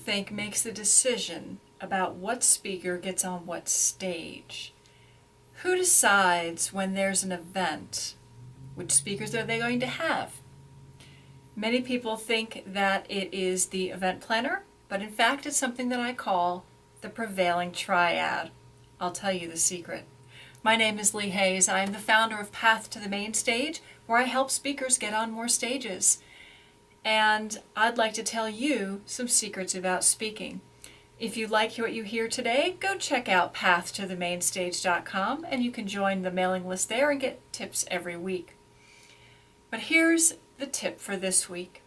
think makes the decision about what speaker gets on what stage? Who decides when there's an event? Which speakers are they going to have? Many people think that it is the event planner, but in fact it's something that I call the Prevailing Triad. I'll tell you the secret. My name is Lee Hayes. I am the founder of Path to the Main Stage, where I help speakers get on more stages. And I'd like to tell you some secrets about speaking. If you like what you hear today, go check out pathtothemainstage.com and you can join the mailing list there and get tips every week. But here's the tip for this week.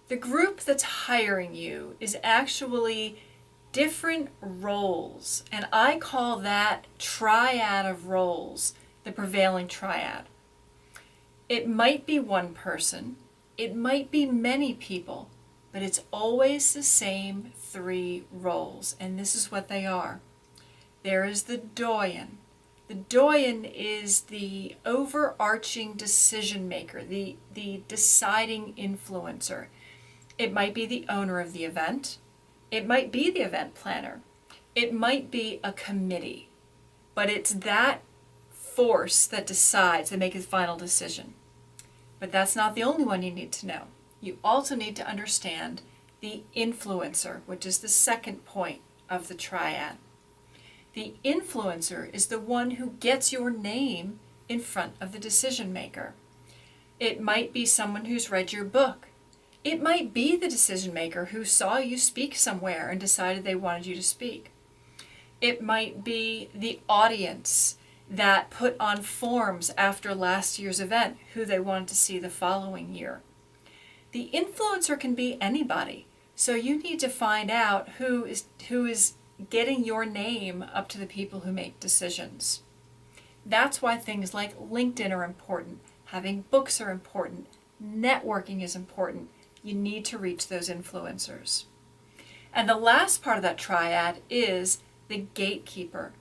The group that's hiring you is actually different roles, and I call that triad of roles the Prevailing Triad. It might be one person, it might be many people, but it's always the same three roles, and this is what they are. There is the doyen. The doyen is the overarching decision maker, the deciding influencer. It might be the owner of the event. It might be the event planner. It might be a committee. But it's that force that decides, that makes the final decision. But that's not the only one you need to know. You also need to understand the influencer, which is the second point of the triad. The influencer is the one who gets your name in front of the decision maker. It might be someone who's read your book. It might be the decision maker who saw you speak somewhere and decided they wanted you to speak. It might be the audience that put on forms after last year's event who they wanted to see the following year. The influencer can be anybody, so you need to find out who is getting your name up to the people who make decisions. That's why things like LinkedIn are important, having books are important, networking is important. You need to reach those influencers. And the last part of that triad is the gatekeeper.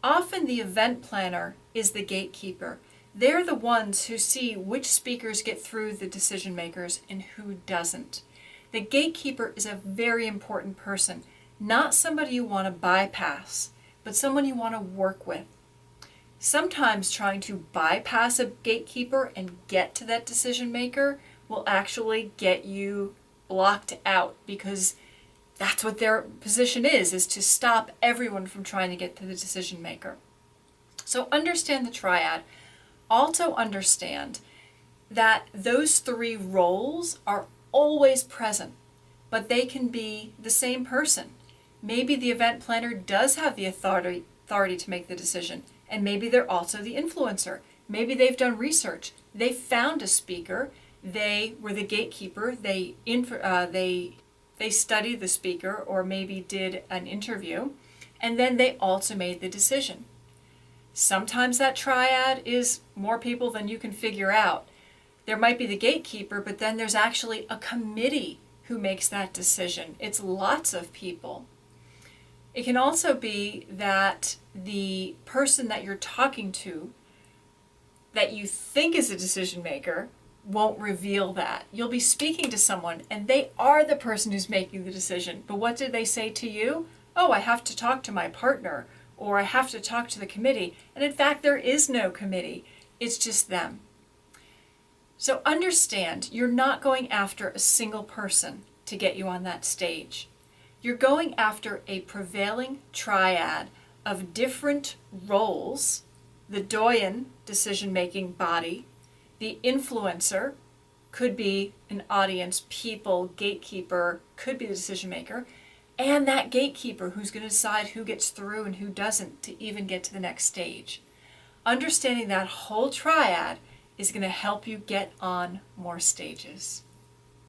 Often the event planner is the gatekeeper. They're the ones who see which speakers get through the decision makers and who doesn't. The gatekeeper is a very important person, not somebody you want to bypass, but someone you want to work with. Sometimes trying to bypass a gatekeeper and get to that decision maker will actually get you blocked out, because that's what their position is to stop everyone from trying to get to the decision maker. So understand the triad. Also understand that those three roles are always present, but they can be the same person. Maybe the event planner does have the authority to make the decision, and maybe they're also the influencer. Maybe they've done research. They found a speaker. They were the gatekeeper. They studied the speaker, or maybe did an interview, and then they also made the decision. Sometimes that triad is more people than you can figure out. There might be the gatekeeper, but then there's actually a committee who makes that decision. It's lots of people. It can also be that the person that you're talking to, that you think is a decision maker, won't reveal that. You'll be speaking to someone and they are the person who's making the decision. But what did they say to you? Oh, I have to talk to my partner, or I have to talk to the committee. And in fact, there is no committee. It's just them. So understand, you're not going after a single person to get you on that stage. You're going after a prevailing triad of different roles: the doyen, decision-making body; the influencer, could be an audience, people, gatekeeper, could be the decision maker; and that gatekeeper who's going to decide who gets through and who doesn't to even get to the next stage. Understanding that whole triad is going to help you get on more stages.